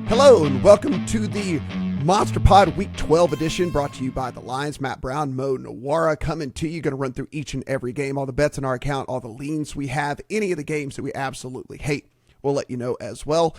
Hello and welcome to the MonsterPod Week 12 edition, brought to you by The Lines. Matt Brown, Mo Nawara coming to you. Going to run through each and every game, all the bets in our account, all the leans we have, any of the games that we absolutely hate. We'll let you know as well.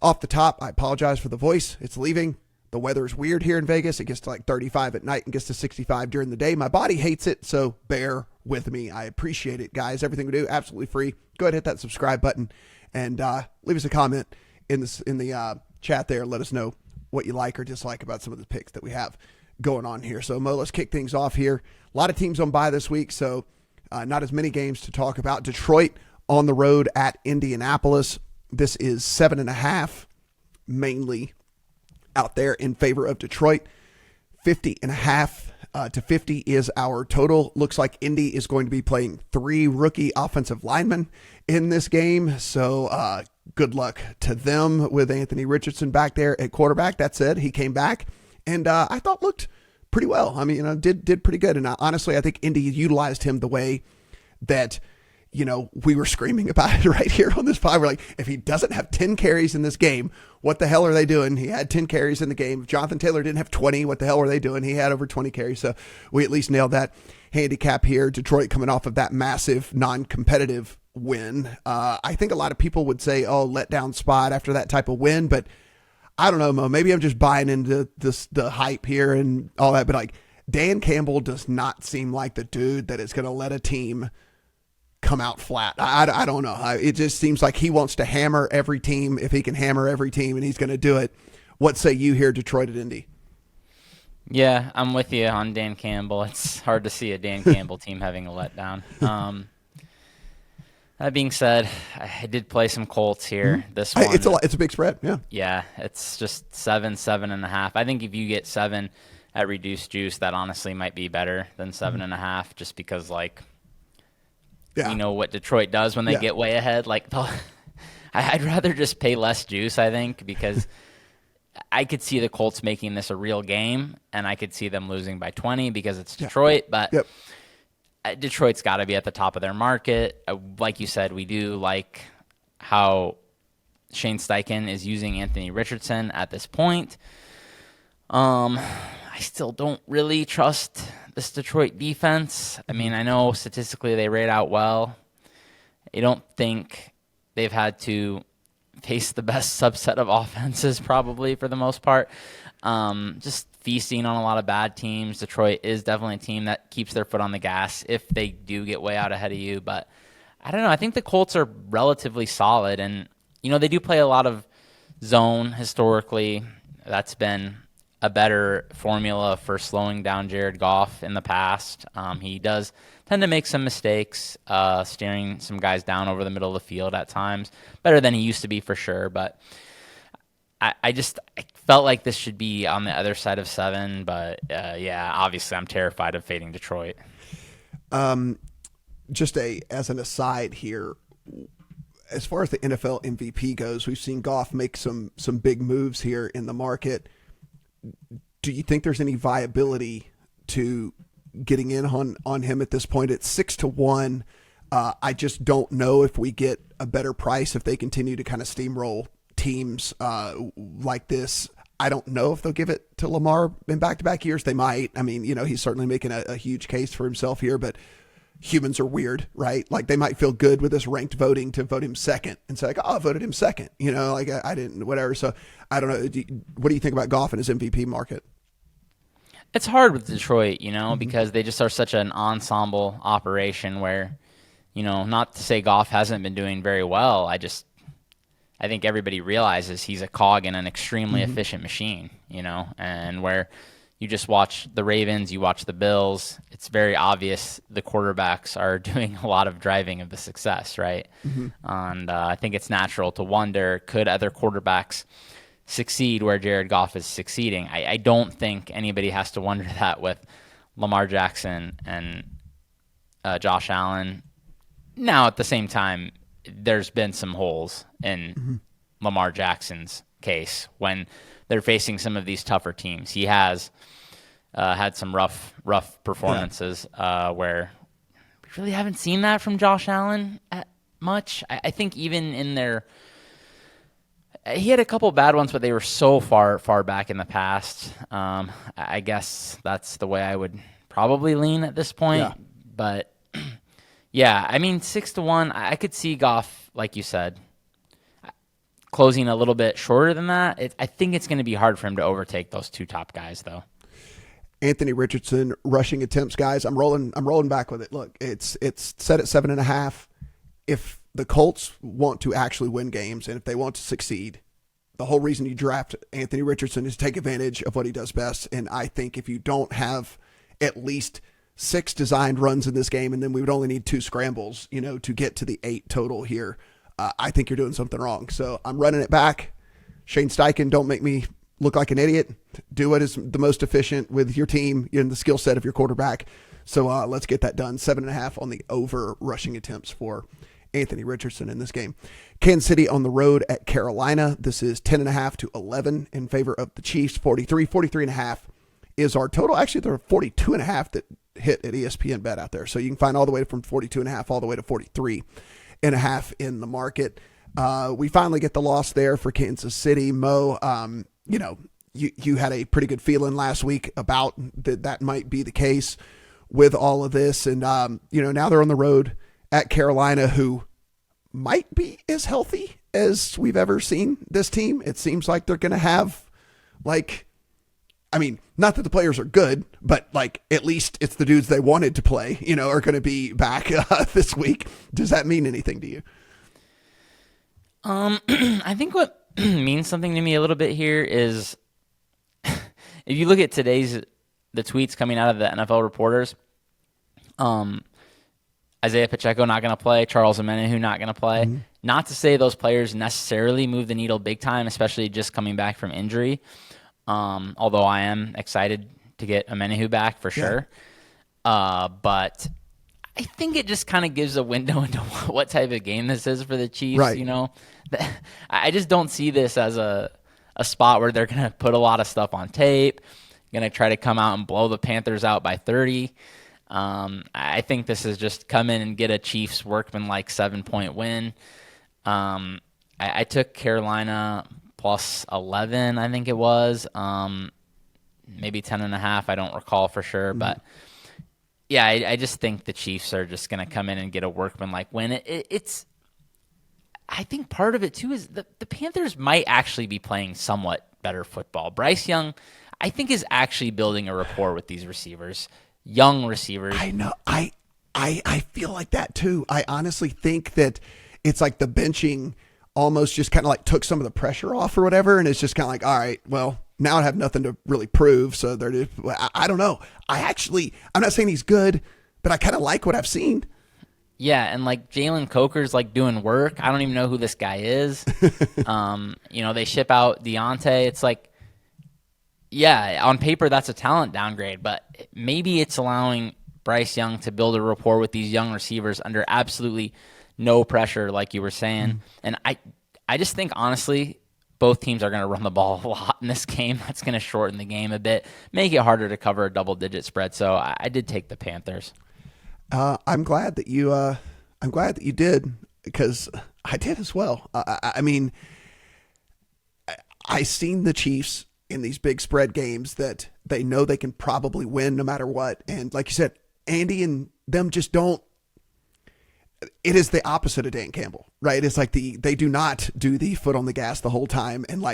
Off the top, I apologize for the voice. It's leaving. The weather is weird here in Vegas. It gets to like 35 at night and gets to 65 during the day. My body hates it, so bear with me. I appreciate it, guys. Everything we do, absolutely free. Go ahead, hit that subscribe button and leave us a comment in the chat there. Let us know what you like or dislike about some of the picks that we have going on here. So, Mo, let's kick things off here. A lot of teams on bye this week, so not as many games to talk about. Detroit on the road at Indianapolis. This is 7.5, mainly out there in favor of Detroit. 50.5 to 50 is our total. Looks like Indy is going to be playing 3 rookie offensive linemen in this game. So good luck to them with Anthony Richardson back there at quarterback. That said, he came back and I thought looked pretty well. I mean, did pretty good. And honestly, I think Indy utilized him the way that, we were screaming about it right here on this pod. We're like, if he doesn't have 10 carries in this game, what the hell are they doing? He had 10 carries in the game. If Jonathan Taylor didn't have 20, what the hell were they doing? He had over 20 carries. So we at least nailed that handicap here. Detroit coming off of that massive non-competitive win. I think a lot of people would say, let down spot after that type of win, but I don't know, Mo, maybe I'm just buying into the hype here and all that, but like Dan Campbell does not seem like the dude that is going to let a team come out flat. I don't know. It just seems like he wants to hammer every team if he can hammer every team, and he's going to do it. What say you here, Detroit at Indy? Yeah, I'm with you on Dan Campbell. It's hard to see a Dan Campbell team having a letdown. That being said, I did play some Colts here. This one, it's a big spread. Yeah. Yeah, it's just 7.5. I think if you get 7 at reduced juice, that honestly might be better than 7.5, just because you know what Detroit does when they get way ahead. I'd rather just pay less juice, I think, because I could see the Colts making this a real game, and I could see them losing by 20 because it's Detroit. But Detroit's got to be at the top of their market. Like you said, we do like how Shane Steichen is using Anthony Richardson at this point. I still don't really trust this Detroit defense. I mean, I know statistically they rate out well. I don't think they've had to face the best subset of offenses probably for the most part. Just feasting on a lot of bad teams. Detroit is definitely a team that keeps their foot on the gas if they do get way out ahead of you. But I don't know. I think the Colts are relatively solid. And, they do play a lot of zone historically. That's been a better formula for slowing down Jared Goff in the past. He does tend to make some mistakes, steering some guys down over the middle of the field at times. Better than he used to be for sure, but I felt like this should be on the other side of 7, but obviously I'm terrified of fading Detroit. Just as an aside here, as far as the NFL MVP goes, we've seen Goff make some big moves here in the market. Do you think there's any viability to getting in on him at this point? It's 6-1. I just don't know if we get a better price if they continue to kind of steamroll teams like this. I don't know if they'll give it to Lamar in back-to-back years. They might. I mean, he's certainly making a huge case for himself here, but humans are weird, right? Like they might feel good with this ranked voting to vote him second and say I voted him second, I didn't, whatever. So I don't know. What do you think about Goff and his MVP market? It's hard with Detroit, because they just are such an ensemble operation where, not to say Goff hasn't been doing very well. I think everybody realizes he's a cog in an extremely efficient machine, and where you just watch the Ravens, you watch the Bills, it's very obvious the quarterbacks are doing a lot of driving of the success, right? And I think it's natural to wonder, could other quarterbacks succeed where Jared Goff is succeeding? I don't think anybody has to wonder that with Lamar Jackson and Josh Allen. Now, at the same time, there's been some holes in Lamar Jackson's case when they're facing some of these tougher teams. He has had some rough performances where we really haven't seen that from Josh Allen much. I think even in their He had a couple bad ones, but they were so far back in the past. I guess that's the way I would probably lean at this point. Yeah. But yeah, I mean 6-1. I could see Goff, like you said, closing a little bit shorter than that. I think it's going to be hard for him to overtake those two top guys, though. Anthony Richardson rushing attempts, guys. I'm rolling back with it. Look, it's set at 7.5. If the Colts want to actually win games and if they want to succeed, the whole reason you draft Anthony Richardson is to take advantage of what he does best. And I think if you don't have at least 6 designed runs in this game, and then we would only need 2 scrambles, to get to the 8 total here, I think you're doing something wrong. So I'm running it back. Shane Steichen, don't make me look like an idiot. Do what is the most efficient with your team and the skill set of your quarterback. So let's get that done. 7.5 on the over rushing attempts for Anthony Richardson in this game. Kansas City on the road at Carolina. This is 10.5 to 11 in favor of the Chiefs. 43.5 is our total. Actually, there are 42.5 that hit at ESPN Bet out there. So you can find all the way from 42.5 all the way to 43.5 in the market. We finally get the loss there for Kansas City. Mo, you had a pretty good feeling last week about that might be the case with all of this. And, now they're on the road at Carolina, who might be as healthy as we've ever seen this team. It seems like they're going to have, not that the players are good, but at least it's the dudes they wanted to play, are going to be back this week. Does that mean anything to you? I think what means something to me a little bit here is if you look at the tweets coming out of the NFL reporters, Isaiah Pacheco not going to play, Charles Omenihu not going to play. Mm-hmm. Not to say those players necessarily move the needle big time, especially just coming back from injury. Although I am excited to get Omenihu back for sure. But I think it just kind of gives a window into what type of game this is for the Chiefs. Right. I just don't see this as a spot where they're going to put a lot of stuff on tape, going to try to come out and blow the Panthers out by 30. I think this is just come in and get a Chiefs workman-like 7-point win. I took Carolina plus 11, I think it was. Maybe 10.5, I don't recall for sure. Mm-hmm. But, yeah, I just think the Chiefs are just going to come in and get a workman-like win. I think part of it, too, is the Panthers might actually be playing somewhat better football. Bryce Young, I think, is actually building a rapport with these receivers. Young receivers. I know. I feel like that too. I honestly think that it's like the benching almost just kind of took some of the pressure off or whatever. And it's just kind of all right, well, now I have nothing to really prove. So they're just, I don't know. I'm not saying he's good, but I kind of like what I've seen. Yeah. And Jalen Coker's doing work. I don't even know who this guy is. They ship out Deontay. It's yeah, on paper, that's a talent downgrade, but maybe it's allowing Bryce Young to build a rapport with these young receivers under absolutely no pressure, like you were saying. And I just think, honestly, both teams are going to run the ball a lot in this game. That's going to shorten the game a bit, make it harder to cover a double-digit spread. So I did take the Panthers. I'm glad that you did, because I did as well. I seen the Chiefs in these big spread games that they know they can probably win no matter what. And like you said, Andy and them just don't. It is the opposite of Dan Campbell, right? It's they do not do the foot on the gas the whole time and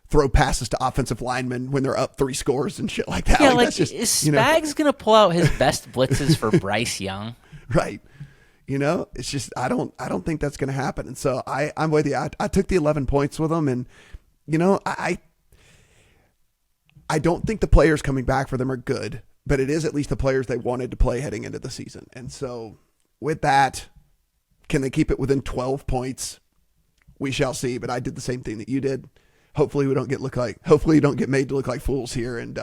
throw passes to offensive linemen when they're up 3 scores and shit like that. Yeah, that's just, is Spags going to pull out his best blitzes for Bryce Young? Right. It's just, I don't think that's going to happen. And so I'm with you. I took the 11 points with them, and I don't think the players coming back for them are good, but it is at least the players they wanted to play heading into the season. And so with that, can they keep it within 12 points? We shall see, but I did the same thing that you did. Hopefully you don't get made to look like fools here, and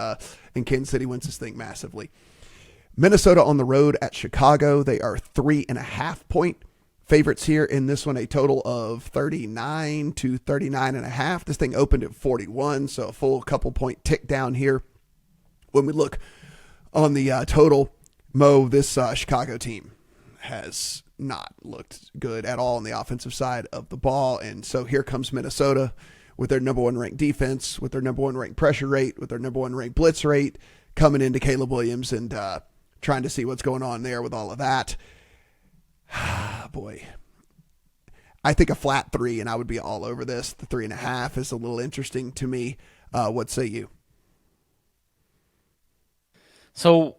Kansas City wins this thing massively. Minnesota on the road at Chicago. They are 3.5-point favorites here in this one, a total of 39 to 39.5. This thing opened at 41, so a full couple point tick down here. When we look on the total, Mo, this Chicago team has not looked good at all on the offensive side of the ball. And so here comes Minnesota with their number one ranked defense, with their number one ranked pressure rate, with their number one ranked blitz rate, coming into Caleb Williams and trying to see what's going on there with all of that. Boy, I think a flat 3, and I would be all over this. The 3.5 is a little interesting to me. What say you? So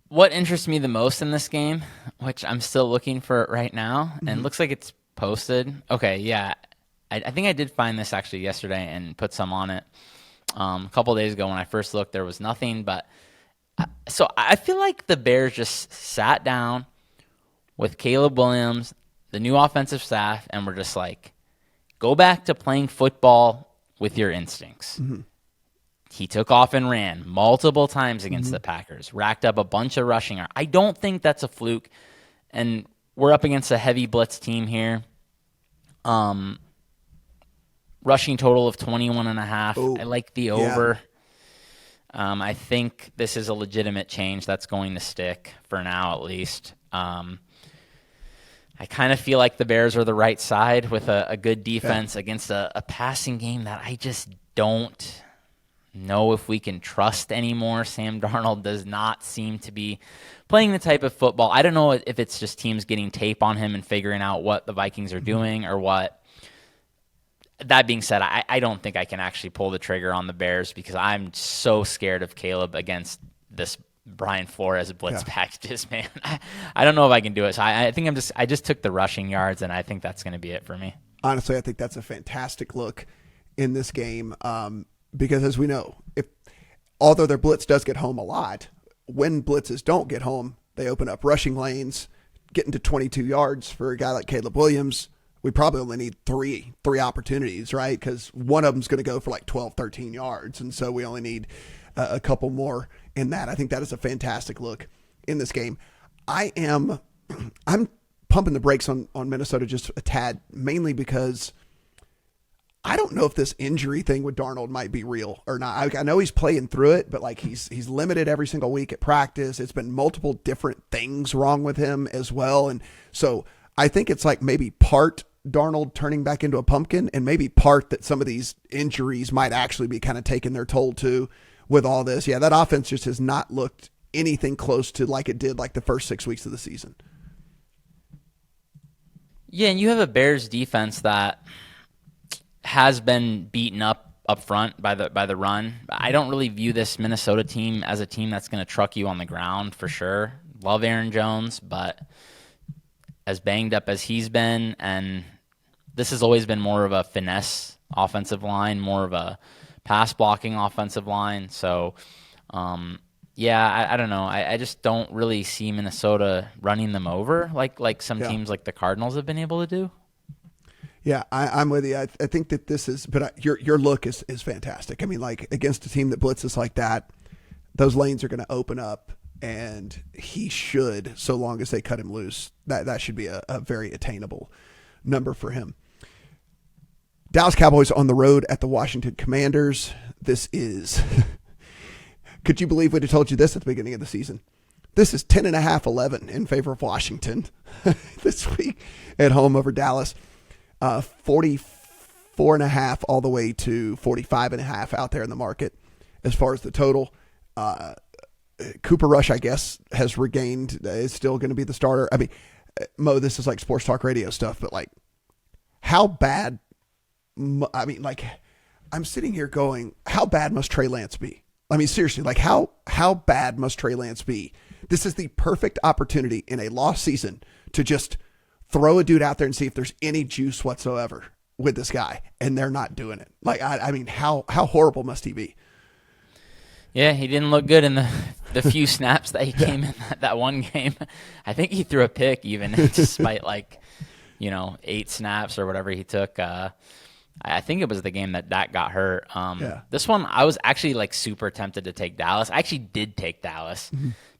what interests me the most in this game, which I'm still looking for right now, and it looks like it's posted. Okay, yeah. I think I did find this actually yesterday and put some on it. A couple of days ago when I first looked, there was nothing. But so I feel like the Bears just sat down with Caleb Williams, the new offensive staff, and we're just like, go back to playing football with your instincts. Mm-hmm. He took off and ran multiple times against the Packers, racked up a bunch of rushing. I don't think that's a fluke, and we're up against a heavy blitz team here. Rushing total of 21.5. Ooh, I like the over. I think this is a legitimate change that's going to stick for now, at least. I kind of feel like the Bears are the right side with a good defense against a passing game that I just don't know if we can trust anymore. Sam Darnold does not seem to be playing the type of football. I don't know if it's just teams getting tape on him and figuring out what the Vikings are doing or what. That being said, I don't think I can actually pull the trigger on the Bears because I'm so scared of Caleb against this Brian Flores blitz packages, man. I don't know if I can do it. So I think I just took the rushing yards, and I think that's going to be it for me. Honestly, I think that's a fantastic look in this game because, as we know, although their blitz does get home a lot, when blitzes don't get home, they open up rushing lanes, getting to 22 yards for a guy like Caleb Williams. We probably only need three opportunities, right? Because one of them's going to go for like 12, 13 yards. And so we only need a couple more in that. I think that is a fantastic look in this game. I'm pumping the brakes on Minnesota just a tad, mainly because I don't know if this injury thing with Darnold might be real or not. I know he's playing through it, but like he's limited every single week at practice. It's been multiple different things wrong with him as well. And so I think it's like maybe part Darnold turning back into a pumpkin and maybe part that some of these injuries might actually be kind of taking their toll too with all this. Yeah, that offense just has not looked anything close to like it did like the first 6 weeks of the season. Yeah, and you have a Bears defense that has been beaten up front by the run. I don't really view this Minnesota team as a team that's going to truck you on the ground for sure. Love Aaron Jones, but as banged up as he's been, and this has always been more of a finesse offensive line, more of a pass blocking offensive line. So, I don't know. I just don't really see Minnesota running them over like some teams like the Cardinals have been able to do. Yeah, I'm with you. I think that this is, but your look is fantastic. I mean, like against a team that blitzes like that, those lanes are going to open up. And he should, so long as they cut him loose, that should be a very attainable number for him. Dallas Cowboys on the road at the Washington Commanders. This is, could you believe we'd have told you this at the beginning of the season? This is 10.5-11 in favor of Washington this week at home over Dallas. 44.5 all the way to 45.5 out there in the market as far as the total. Cooper Rush, I guess, has regained, is still going to be the starter. I mean, Mo, this is like sports talk radio stuff, but like how bad, I mean, like I'm sitting here going, how bad must Trey Lance be? I mean, seriously, like how bad must Trey Lance be? This is the perfect opportunity in a lost season to just throw a dude out there and see if there's any juice whatsoever with this guy. And they're not doing it. Like, I mean, how horrible must he be? Yeah, he didn't look good in the few snaps that he came in that one game. I think he threw a pick even despite 8 snaps or whatever he took. I think it was the game that Dak got hurt. This one, I was actually super tempted to take Dallas. I actually did take Dallas,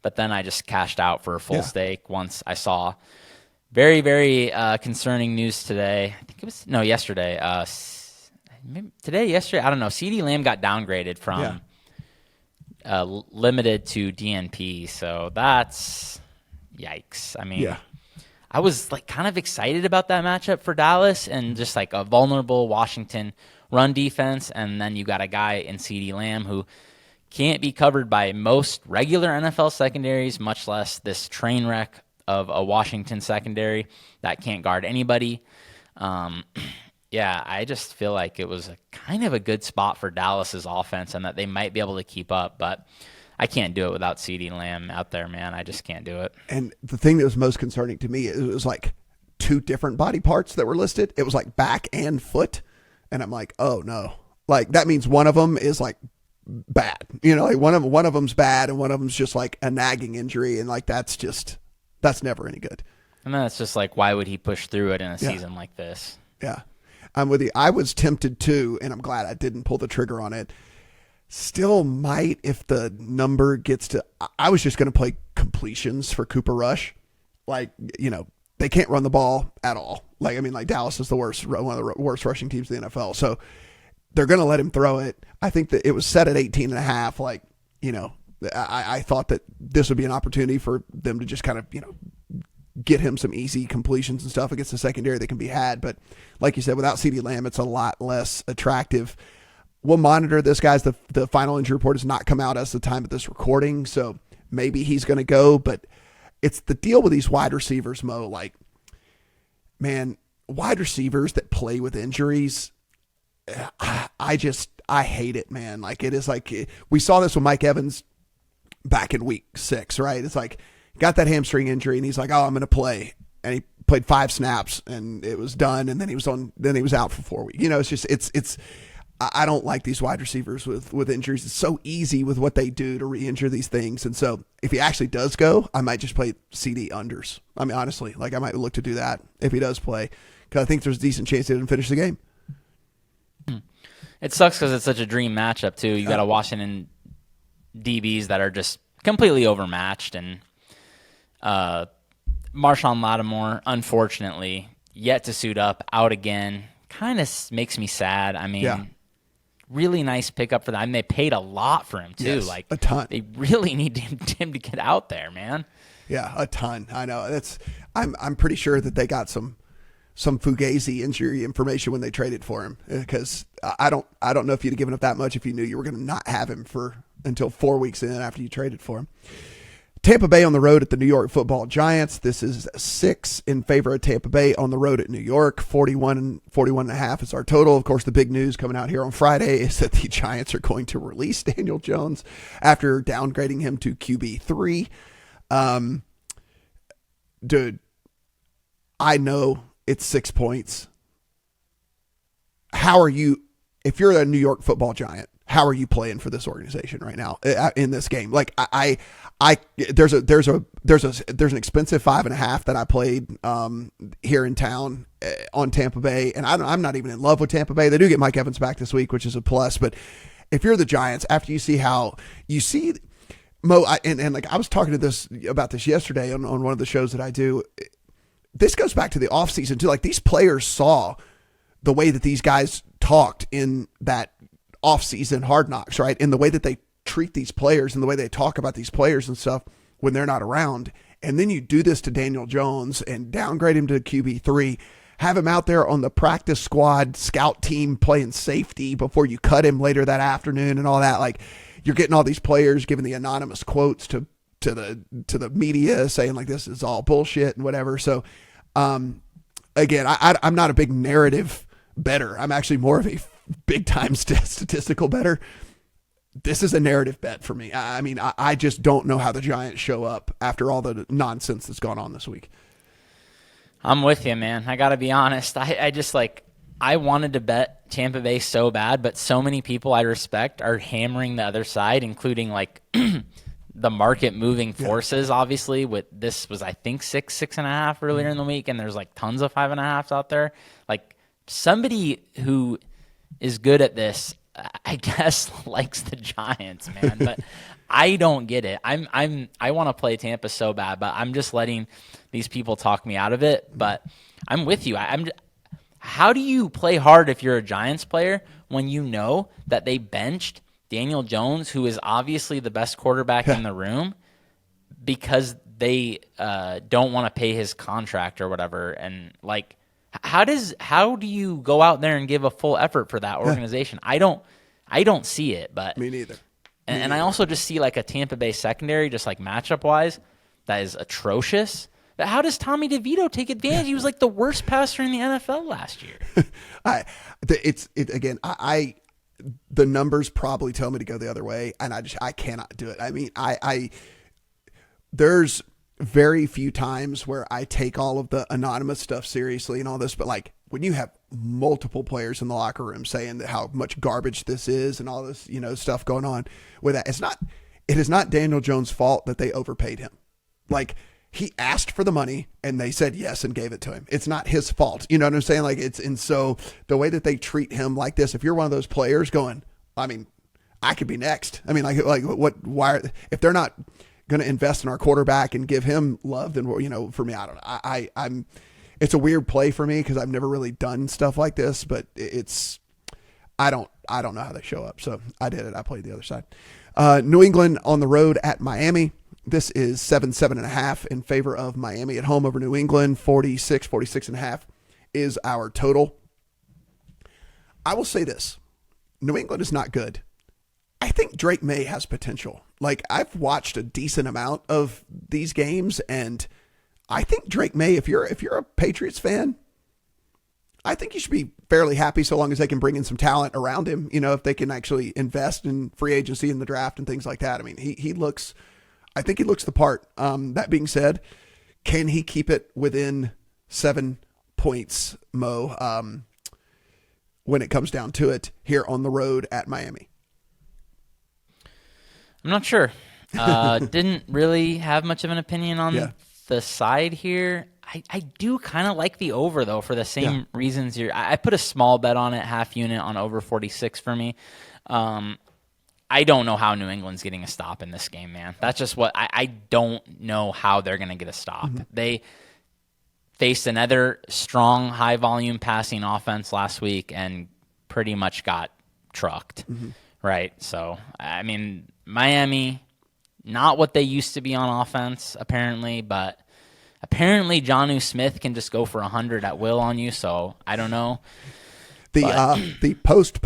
but then I just cashed out for a full stake once I saw very, very concerning news today. I think it was, yesterday. Yesterday, I don't know. CeeDee Lamb got downgraded from limited to DNP, so that's yikes. I mean, I was like kind of excited about that matchup for Dallas and just like a vulnerable Washington run defense. And then you got a guy in CeeDee Lamb who can't be covered by most regular NFL secondaries, much less this train wreck of a Washington secondary that can't guard anybody. Yeah, I just feel like it was kind of a good spot for Dallas's offense and that they might be able to keep up, but I can't do it without CeeDee Lamb out there, man. I just can't do it. And the thing that was most concerning to me, it was like two different body parts that were listed. It was like back and foot. And I'm like, oh no. Like that means one of them is like bad. You know, like one of them's bad and one of them's just like a nagging injury. And like that's never any good. And then it's just like, why would he push through it in a season like this? Yeah. I'm with you. I was tempted to, and I'm glad I didn't pull the trigger on it. Still might if the number gets to. I was just going to play completions for Cooper Rush. Like, you know, they can't run the ball at all. Like, I mean, like Dallas is one of the worst rushing teams in the NFL. So they're going to let him throw it. I think that it was set at 18.5. Like, you know, I thought that this would be an opportunity for them to just kind of, you know, get him some easy completions and stuff against the secondary that can be had. But like you said, without CeeDee Lamb, it's a lot less attractive. We'll monitor this, guys. The final injury report has not come out as the time of this recording, so maybe he's going to go. But it's the deal with these wide receivers, Mo. Like, man, wide receivers that play with injuries, I hate it, man. Like, it is like we saw this with Mike Evans back in week 6, right? It's like, got that hamstring injury and he's like, oh, I'm going to play. And he played 5 snaps and it was done. And then he was out for 4 weeks. You know, it's just, I don't like these wide receivers with injuries. It's so easy with what they do to re-injure these things. And so if he actually does go, I might just play CD unders. I mean, honestly, like I might look to do that if he does play, because I think there's a decent chance he didn't finish the game. It sucks because it's such a dream matchup too. You got a Washington DBs that are just completely overmatched, and Marshawn Lattimore, unfortunately, yet to suit up, out again. Kind of makes me sad. I mean, really nice pickup for them. I mean, they paid a lot for him, too. Yes, like a ton. They really need him to get out there, man. Yeah, a ton. I know. I'm pretty sure that they got some Fugazi injury information when they traded for him, because I don't know if you'd have given up that much if you knew you were going to not have him until 4 weeks in after you traded for him. Tampa Bay on the road at the New York Football Giants. This is 6 in favor of Tampa Bay on the road at New York. 41.5 is our total. Of course, the big news coming out here on Friday is that the Giants are going to release Daniel Jones after downgrading him to QB3. Dude, I know it's 6 points. How are you, if you're a New York Football Giant, how are you playing for this organization right now in this game? Like there's an expensive 5.5 that I played here in town on Tampa Bay, and I'm not even in love with Tampa Bay. They do get Mike Evans back this week, which is a plus. But if you're the Giants, after you see how you see Mo, and like I was talking about this yesterday on one of the shows that I do. This goes back to the offseason too. Like these players saw the way that these guys talked in that off-season Hard Knocks, right? In the way that they treat these players and the way they talk about these players and stuff when they're not around. And then you do this to Daniel Jones and downgrade him to QB3, have him out there on the practice squad scout team playing safety before you cut him later that afternoon and all that. Like you're getting all these players giving the anonymous quotes to the media saying like this is all bullshit and whatever. So again, I'm not a big narrative bettor. I'm actually more of a big time statistical bettor. This is a narrative bet for me. I mean, I just don't know how the Giants show up after all the nonsense that's gone on this week. I'm with you, man. I got to be honest. I just I wanted to bet Tampa Bay so bad, but so many people I respect are hammering the other side, including like the market moving forces. Obviously, with this was I think 6.5 earlier in the week, and there's like tons of 5.5s out there. Like somebody who is good at this, I guess, likes the Giants, man. But I don't get it. I want to play Tampa so bad, but I'm just letting these people talk me out of it. But I'm with you. How do you play hard if you're a Giants player when you know that they benched Daniel Jones, who is obviously the best quarterback in the room, because they don't want to pay his contract or whatever. And like, how do you go out there and give a full effort for that organization? I don't see it, but me neither. And I also just see like a Tampa Bay secondary, just like matchup wise, that is atrocious. But how does Tommy DeVito take advantage? He was like the worst passer in the NFL last year. The numbers probably tell me to go the other way, and I cannot do it. I mean, there's very few times where I take all of the anonymous stuff seriously and all this, but like when you have multiple players in the locker room saying that how much garbage this is and all this, stuff going on with that, it is not Daniel Jones' fault that they overpaid him. Like, he asked for the money and they said yes and gave it to him. It's not his fault. You know what I'm saying? Like, and so the way that they treat him like this, if you're one of those players going, I mean, I could be next. I mean, if they're not going to invest in our quarterback and give him love, then, for me, I don't know. It's a weird play for me because I've never really done stuff like this, but I don't know how they show up. So I did it. I played the other side. New England on the road at Miami. This is 7.5 in favor of Miami at home over New England. 46.5 is our total. I will say this. New England is not good. I think Drake May has potential. Like, I've watched a decent amount of these games, and I think Drake May, if you're a Patriots fan, I think you should be fairly happy so long as they can bring in some talent around him. If they can actually invest in free agency in the draft and things like that. I mean, I think he looks the part. That being said, can he keep it within 7 points, Mo, when it comes down to it here on the road at Miami? I'm not sure. Didn't really have much of an opinion on the side here. I do kind of like the over, though, for the same reasons here. I put a small bet on it, half unit on over 46 for me. I don't know how New England's getting a stop in this game, man. That's just what I don't know how they're going to get a stop. Mm-hmm. They faced another strong, high-volume passing offense last week and pretty much got trucked, right? So, I mean, Miami, not what they used to be on offense, apparently, but apparently Jonnu Smith can just go for 100 at will on you, so I don't know. The post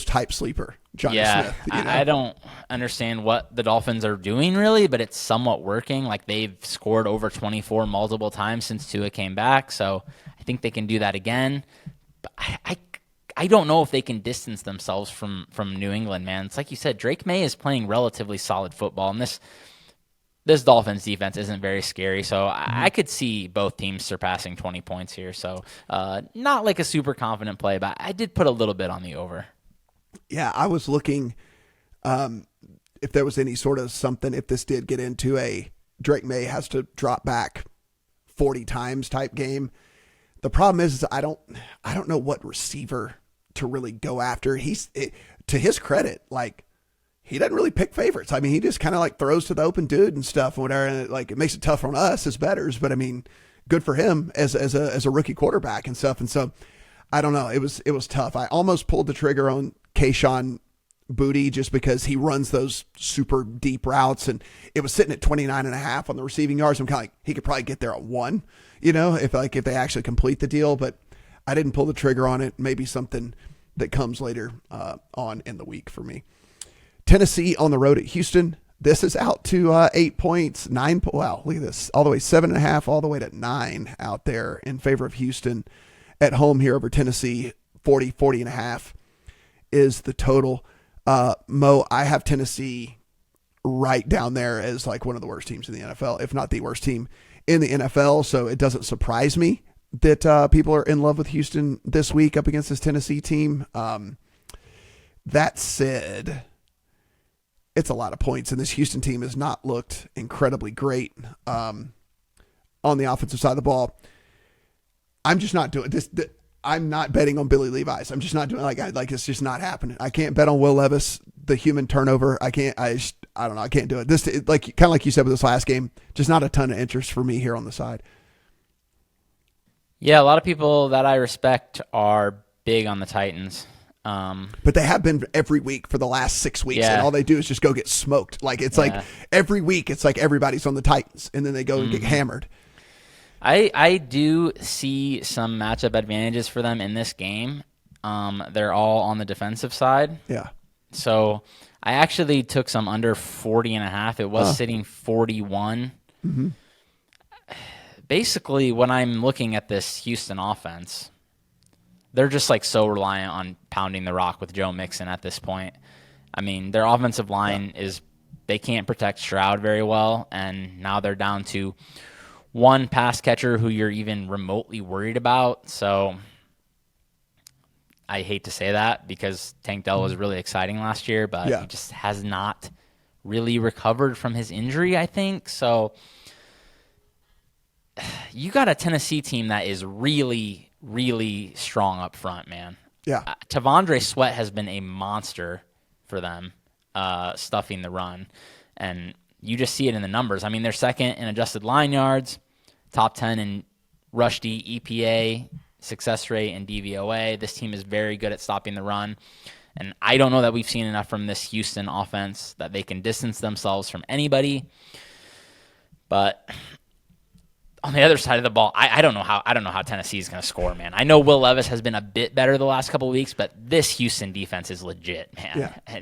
hype sleeper, Jonnu Smith. I don't understand what the Dolphins are doing really, but it's somewhat working. Like, they've scored over 24 multiple times since Tua came back, so I think they can do that again. But I don't know if they can distance themselves from New England, man. It's like you said, Drake May is playing relatively solid football, and this Dolphins defense isn't very scary, so I could see both teams surpassing 20 points here. So not like a super confident play, but I did put a little bit on the over. Yeah, I was looking if there was any sort of something, if this did get into a Drake May has to drop back 40 times type game. The problem is I don't know what receiver to really go after. To his credit, like, he doesn't really pick favorites. I mean, he just kind of like throws to the open dude and stuff and whatever. And it makes it tough on us as bettors, but I mean, good for him as a rookie quarterback and stuff. And so I don't know. It was tough. I almost pulled the trigger on Kayshon Boutte just because he runs those super deep routes, and it was sitting at 29.5 on the receiving yards. I'm kind of like, he could probably get there on 1, if they actually complete the deal, but I didn't pull the trigger on it. Maybe something that comes later on in the week for me. Tennessee on the road at Houston. This is out to 8 points, 9. Wow, look at this. All the way 7.5, all the way to 9 out there in favor of Houston at home here over Tennessee. 40.5 is the total. Mo, I have Tennessee right down there as like one of the worst teams in the NFL, if not the worst team in the NFL. So it doesn't surprise me that people are in love with Houston this week up against this Tennessee team. That said, it's a lot of points, and this Houston team has not looked incredibly great on the offensive side of the ball. I'm just not doing this. I'm not betting on Billy Levi's. I'm just not doing like it's just not happening. I can't bet on Will Levis, the human turnover. I can't. I don't know. I can't do it. This kind of like you said with this last game, just not a ton of interest for me here on the side. Yeah, a lot of people that I respect are big on the Titans. But they have been every week for the last 6 weeks, and all they do is just go get smoked. Like it's like every week, it's like everybody's on the Titans, and then they go and get hammered. I do see some matchup advantages for them in this game. They're all on the defensive side. Yeah. So I actually took some under 40.5. It was sitting 41. Mm-hmm. Basically, when I'm looking at this Houston offense, they're just like so reliant on pounding the rock with Joe Mixon at this point. I mean, their offensive line they can't protect Stroud very well, and now they're down to one pass catcher who you're even remotely worried about. So I hate to say that because Tank Dell was really exciting last year, but he just has not really recovered from his injury, I think. So you got a Tennessee team that is really, really strong up front, man. Yeah. Tavondre Sweat has been a monster for them, stuffing the run. And you just see it in the numbers. I mean, they're second in adjusted line yards, top 10 in rush D, EPA, success rate, and DVOA. This team is very good at stopping the run. And I don't know that we've seen enough from this Houston offense that they can distance themselves from anybody. But on the other side of the ball, I don't know how Tennessee is going to score, man. I know Will Levis has been a bit better the last couple of weeks, but this Houston defense is legit, man. Yeah.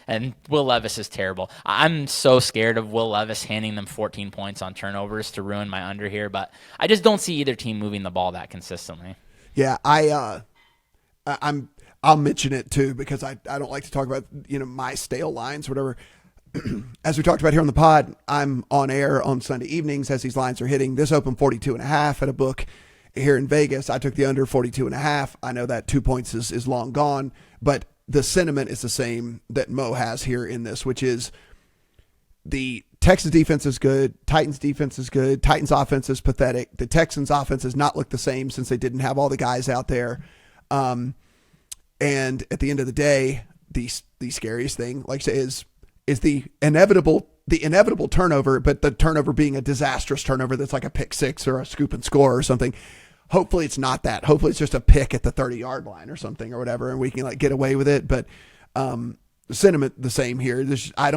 And Will Levis is terrible. I'm so scared of Will Levis handing them 14 points on turnovers to ruin my under here, but I just don't see either team moving the ball that consistently. Yeah, I'll mention it too because I don't like to talk about my stale lines, whatever. As we talked about here on the pod, I'm on air on Sunday evenings as these lines are hitting. This opened 42.5 at a book here in Vegas. I took the under 42.5. I know that 2 points is long gone, but the sentiment is the same that Mo has here in this, which is the Texans defense is good. Titans defense is good. Titans offense is pathetic. The Texans offense has not looked the same since they didn't have all the guys out there. And at the end of the day, the scariest thing, like I say, is the inevitable turnover, but the turnover being a disastrous turnover that's like a pick six or a scoop and score or something. Hopefully it's not that. Hopefully it's just a pick at the 30-yard line or something or whatever, and we can get away with it. But the sentiment the same here. I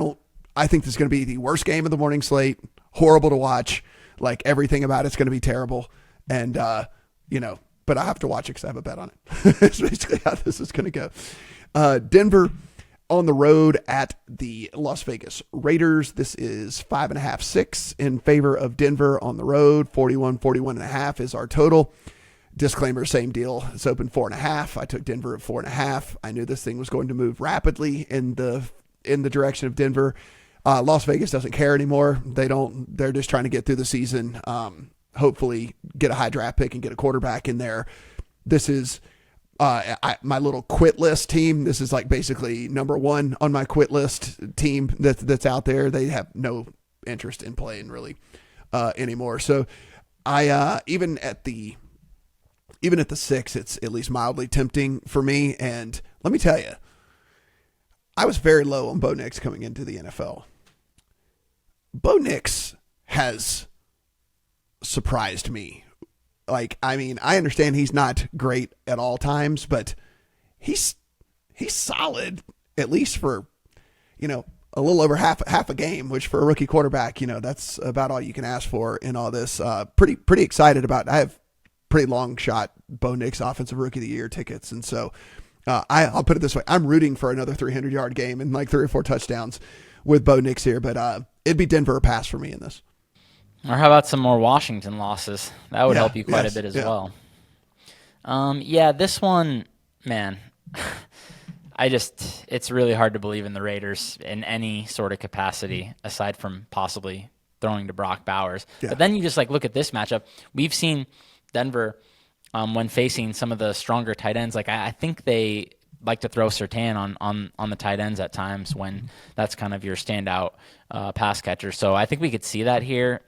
think this is going to be the worst game of the morning slate. Horrible to watch. Like everything about it's going to be terrible. And but I have to watch it because I have a bet on it. That's basically how this is going to go. Denver on the road at the Las Vegas Raiders. This is 5.5, 6 in favor of Denver on the road. 41.5 is our total. Disclaimer, same deal. It's open 4.5. I took Denver at 4.5. I knew this thing was going to move rapidly in the direction of Denver. Las Vegas doesn't care anymore. They're just trying to get through the season. Hopefully get a high draft pick and get a quarterback in there. This is my little quit list team. This is like basically number one on my quit list team that's out there. They have no interest in playing really anymore. So I even at the 6, it's at least mildly tempting for me. And let me tell you, I was very low on Bo Nix coming into the NFL. Bo Nix has surprised me. Like, I mean, I understand he's not great at all times, but he's solid, at least for, a little over half a game, which for a rookie quarterback, that's about all you can ask for in all this. Pretty excited about. I have pretty long shot Bo Nix offensive rookie of the year tickets. And so I'll put it this way. I'm rooting for another 300-yard game and like 3 or 4 touchdowns with Bo Nix here, but it'd be Denver or pass for me in this. Or how about some more Washington losses? That would help you quite a bit as well. This one, man, it's really hard to believe in the Raiders in any sort of capacity aside from possibly throwing to Brock Bowers. Yeah. But then you just look at this matchup. We've seen Denver when facing some of the stronger tight ends. I think they like to throw Surtain on the tight ends at times when that's kind of your standout pass catcher. So I think we could see that here.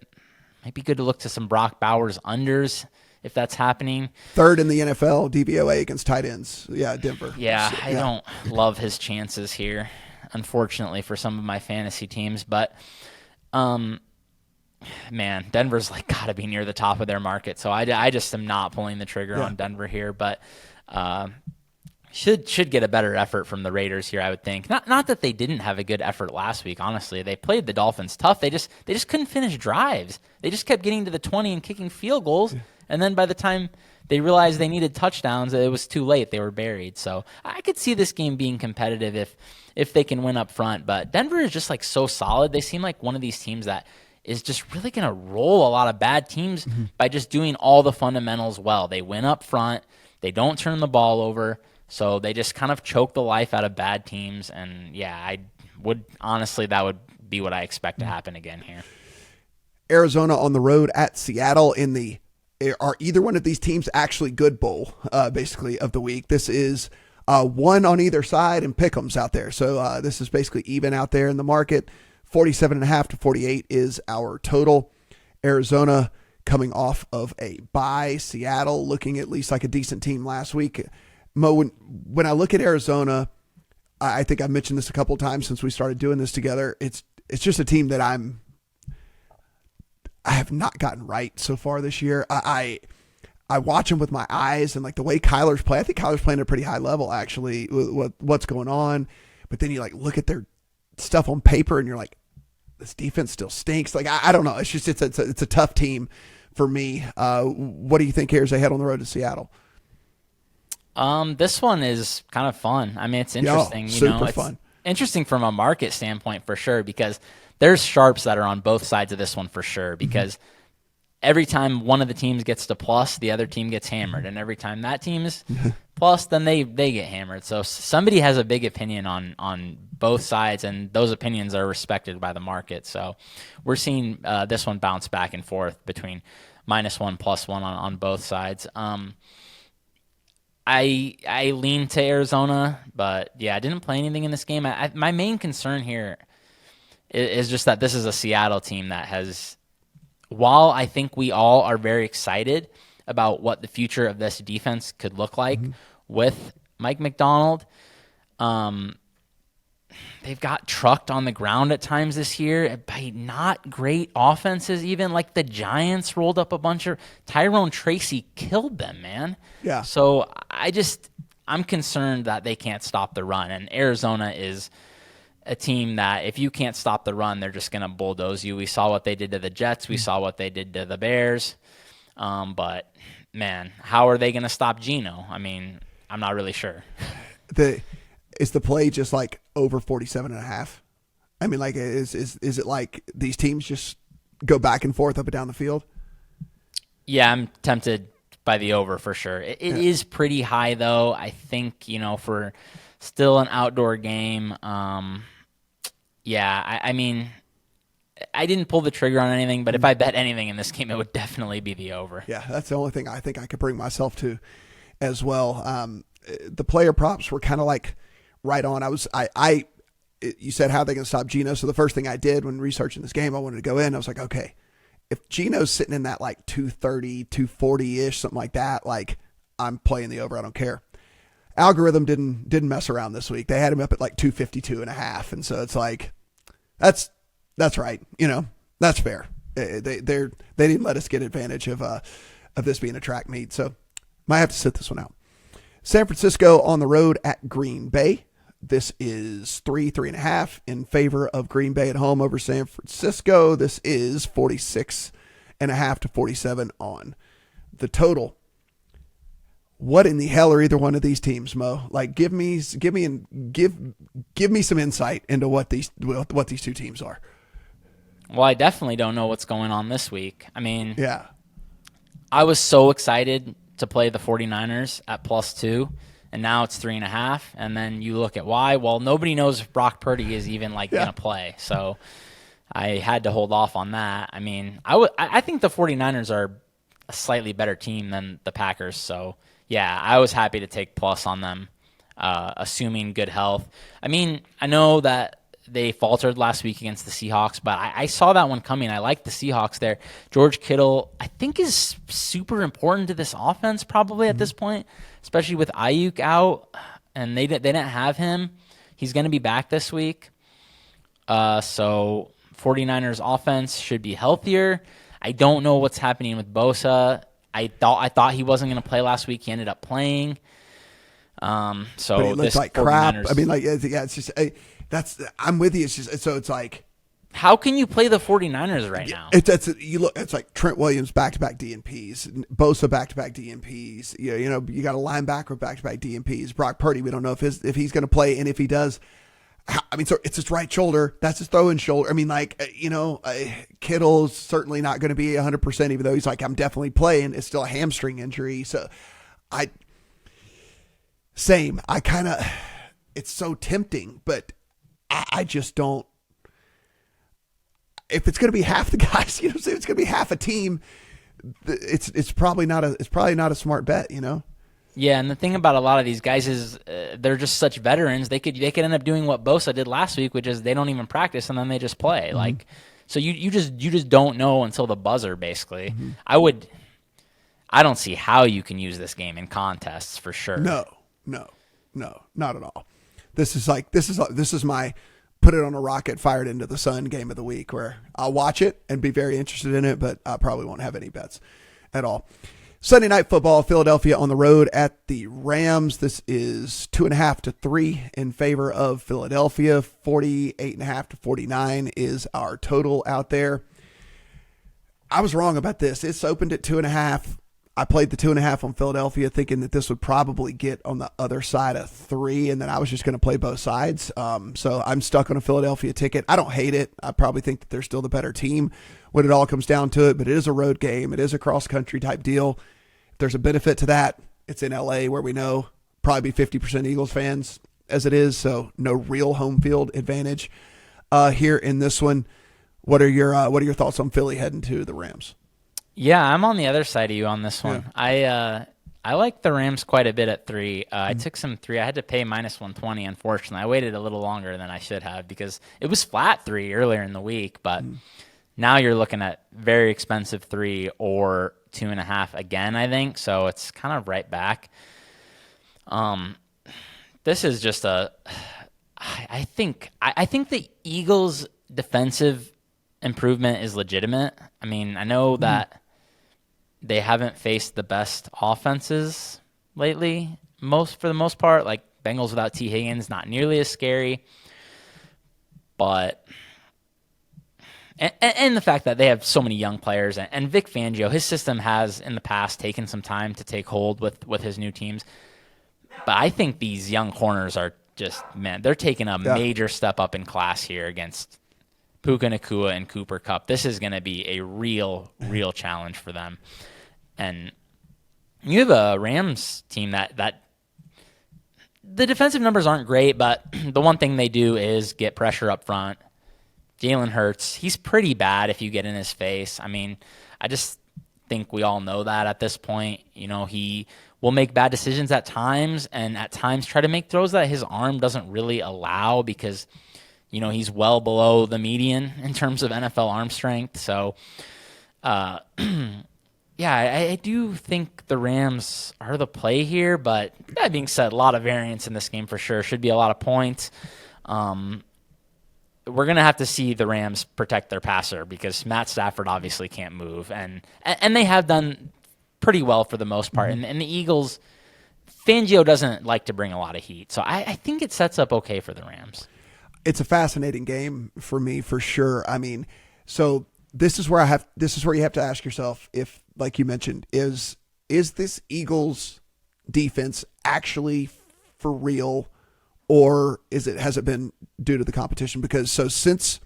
Might be good to look to some Brock Bowers unders if that's happening. Third in the NFL DVOA against tight ends. Yeah, Denver. Yeah, I don't love his chances here, unfortunately, for some of my fantasy teams. But, man, Denver's got to be near the top of their market. So I just am not pulling the trigger on Denver here. But should get a better effort from the Raiders here, I would think. Not that they didn't have a good effort last week, honestly. They played the Dolphins tough. They just couldn't finish drives. They just kept getting to the 20 and kicking field goals, and then by the time they realized they needed touchdowns, it was too late. They were buried. So I could see this game being competitive if they can win up front. But Denver is just like so solid. They seem like one of these teams that is just really going to roll a lot of bad teams by just doing all the fundamentals well. They win up front. They don't turn the ball over. So they just kind of choke the life out of bad teams. And, yeah, that would be what I expect to happen again here. Arizona on the road at Seattle are either one of these teams actually good bowl, basically, of the week. This is one on either side and pick'ems out there. So this is basically even out there in the market. 47.5 to 48 is our total. Arizona coming off of a bye. Seattle looking at least like a decent team last week. Mo, when I look at Arizona, I think I've mentioned this a couple of times since we started doing this together. It's just a team that I have not gotten right so far this year. I watch them with my eyes and like the way Kyler's play. I think Kyler's playing at a pretty high level actually with what's going on. But then you like look at their stuff on paper and you're like, this defense still stinks. Like I don't know. It's just it's a tough team for me. What do you think here as they head on the road to Seattle? This one is kind of fun. I mean, it's interesting. Super fun. Interesting from a market standpoint for sure, because there's sharps that are on both sides of this one for sure, because every time one of the teams gets to plus, the other team gets hammered. And every time that team is plus, then they get hammered. So somebody has a big opinion on both sides, and those opinions are respected by the market. So we're seeing this one bounce back and forth between -1, +1 on both sides. I lean to Arizona, but yeah, I didn't play anything in this game. My main concern here is just that this is a Seattle team that has, while I think we all are very excited about what the future of this defense could look like with Mike McDonald, they've got trucked on the ground at times this year by not great offenses. Even like the Giants rolled up a bunch of Tyrone Tracy killed them, man. Yeah. So I'm concerned that they can't stop the run, and Arizona is a team that if you can't stop the run, they're just going to bulldoze you. We saw what they did to the Jets. We saw what they did to the Bears. But man, how are they going to stop Geno? I mean, I'm not really sure. Is the play just like over 47.5? I mean, like, is it like these teams just go back and forth up and down the field? Yeah, I'm tempted by the over for sure. It is pretty high though. I think, for still an outdoor game. I mean, I didn't pull the trigger on anything, but if I bet anything in this game, it would definitely be the over. Yeah, that's the only thing I think I could bring myself to as well. The player props were kind of like right on. You said how are they going to stop Geno? So the first thing I did when researching this game, I wanted to go in. I was like, okay, if Geno's sitting in that like 230, 240-ish, something like that, like I'm playing the over. I don't care. Algorithm didn't mess around this week. They had him up at like 252.5. And so it's like, that's right. That's fair. They didn't let us get advantage of this being a track meet. So might have to sit this one out. San Francisco on the road at Green Bay. This is 3.5 in favor of Green Bay at home over San Francisco. This is 46.5 to 47 on the total. What in the hell are either one of these teams, Mo? Like, give me some insight into what these two teams are. Well, I definitely don't know what's going on this week. I mean, yeah, I was so excited to play the 49ers at +2, and now it's 3.5. And then you look at why. Well, nobody knows if Brock Purdy is even going to play. So I had to hold off on that. I mean, I think the 49ers are a slightly better team than the Packers. So yeah, I was happy to take plus on them, assuming good health. I mean, I know that they faltered last week against the Seahawks, but I saw that one coming. I like the Seahawks there. George Kittle, I think, is super important to this offense probably at this point, especially with Ayuk out, and they didn't have him. He's going to be back this week. So 49ers offense should be healthier. I don't know what's happening with Bosa. I thought he wasn't going to play last week. He ended up playing. So but he looks this like crap. 49ers I mean, like, yeah, it's just I'm with you. It's just so it's like. How can you play the 49ers right now? It's like Trent Williams back-to-back DNPs, Bosa back-to-back DNPs. You know, you got a linebacker with back-to-back DNPs. Brock Purdy, we don't know if he's going to play, and if he does, I mean, so it's his right shoulder. That's his throwing shoulder. I mean, like, Kittle's certainly not going to be 100%, even though he's like, I'm definitely playing. It's still a hamstring injury. So I kind of, it's so tempting, but I just don't. If it's going to be half the guys, if it's going to be half a team, it's probably not a smart bet, Yeah, and the thing about a lot of these guys is they're just such veterans. They could end up doing what Bosa did last week, which is they don't even practice and then they just play. Like, so you just don't know until the buzzer. Basically, I don't see how you can use this game in contests for sure. No, not at all. This is my put it on a rocket, fire it into the sun game of the week, where I'll watch it and be very interested in it, but I probably won't have any bets at all. Sunday Night Football, Philadelphia on the road at the Rams. This is 2.5 to 3 in favor of Philadelphia. 48.5 to 49 is our total out there. I was wrong about this. It's opened at 2.5. I played the 2.5 on Philadelphia, thinking that this would probably get on the other side of 3, and then I was just going to play both sides. So I'm stuck on a Philadelphia ticket. I don't hate it. I probably think that they're still the better team when it all comes down to it, but it is a road game. It is a cross-country type deal. If there's a benefit to that, it's in L.A., where we know probably 50% Eagles fans as it is, so no real home field advantage here in this one. What are your thoughts on Philly heading to the Rams? Yeah, I'm on the other side of you on this one. Yeah. I like the Rams quite a bit at 3. I took some 3. I had to pay minus 120, unfortunately. I waited a little longer than I should have because it was flat 3 earlier in the week, but now you're looking at very expensive 3 or 2.5 again, I think. So it's kind of right back. This is just I think the Eagles' defensive improvement is legitimate. I mean, I know that they haven't faced the best offenses lately, for the most part. Like Bengals without T. Higgins, not nearly as scary. But and the fact that they have so many young players, and Vic Fangio, his system has in the past taken some time to take hold with his new teams. But I think these young corners are just, man, they're taking a major step up in class here against Puka Nacua and Cooper Kupp. This is going to be a real challenge for them. And you have a Rams team that the defensive numbers aren't great, but the one thing they do is get pressure up front. Jalen Hurts, he's pretty bad if you get in his face. I mean, I just think we all know that at this point. He will make bad decisions at times, and at times try to make throws that his arm doesn't really allow because he's well below the median in terms of NFL arm strength. So, yeah, I do think the Rams are the play here. But that being said, a lot of variance in this game for sure. Should be a lot of points. We're going to have to see the Rams protect their passer because Matt Stafford obviously can't move. And they have done pretty well for the most part. And the Eagles, Fangio doesn't like to bring a lot of heat. So I think it sets up okay for the Rams. It's a fascinating game for me, for sure. I mean, so this is where you have to ask yourself if, like you mentioned, is this Eagles defense actually for real, or has it been due to the competition? Because since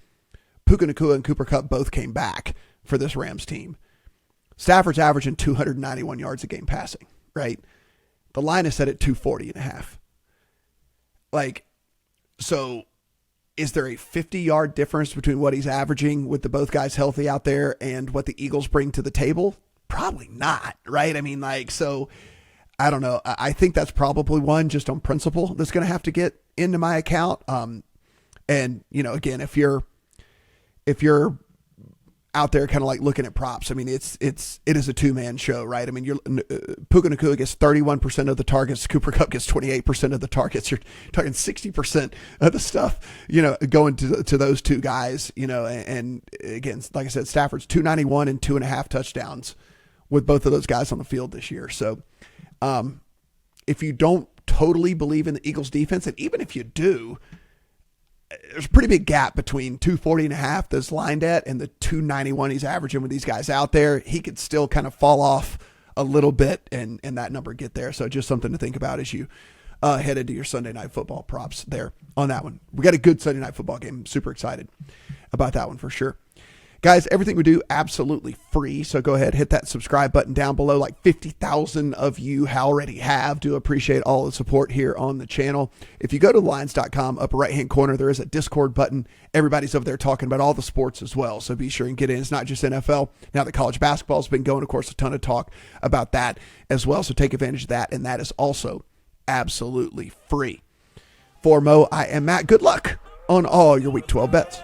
Puka Nacua and Cooper Kupp both came back for this Rams team, Stafford's averaging 291 yards a game passing, right? The line is set at 240.5. Like, so is there a 50-yard difference between what he's averaging with the both guys healthy out there and what the Eagles bring to the table? Probably not, right? I mean, so I don't know. I think that's probably one just on principle that's going to have to get into my account. And again, if you're out there kind of like looking at props, I mean, it is a two-man show, right? I mean, Puka Nacua gets 31% of the targets. Cooper Kupp gets 28% of the targets. You're talking 60% of the stuff, going to those two guys, and again, like I said, Stafford's 291 and 2.5 touchdowns with both of those guys on the field this year. So, if you don't totally believe in the Eagles defense. And even if you do, there's a pretty big gap between 240.5 that's lined at and the 291 he's averaging with these guys out there. He could still kind of fall off a little bit and that number get there. So just something to think about as you head into your Sunday Night Football props there on that one. We got a good Sunday Night Football game. I'm super excited about that one for sure. Guys, everything we do absolutely free, so go ahead, hit that subscribe button down below. Like 50,000 of you already have. Do appreciate all the support here on the channel. If you go to thelines.com, upper right-hand corner, there is a Discord button. Everybody's over there talking about all the sports as well, so be sure and get in. It's not just NFL. Now that college basketball's been going, of course, a ton of talk about that as well, so take advantage of that, and that is also absolutely free. For Mo, I am Matt. Good luck on all your Week 12 bets.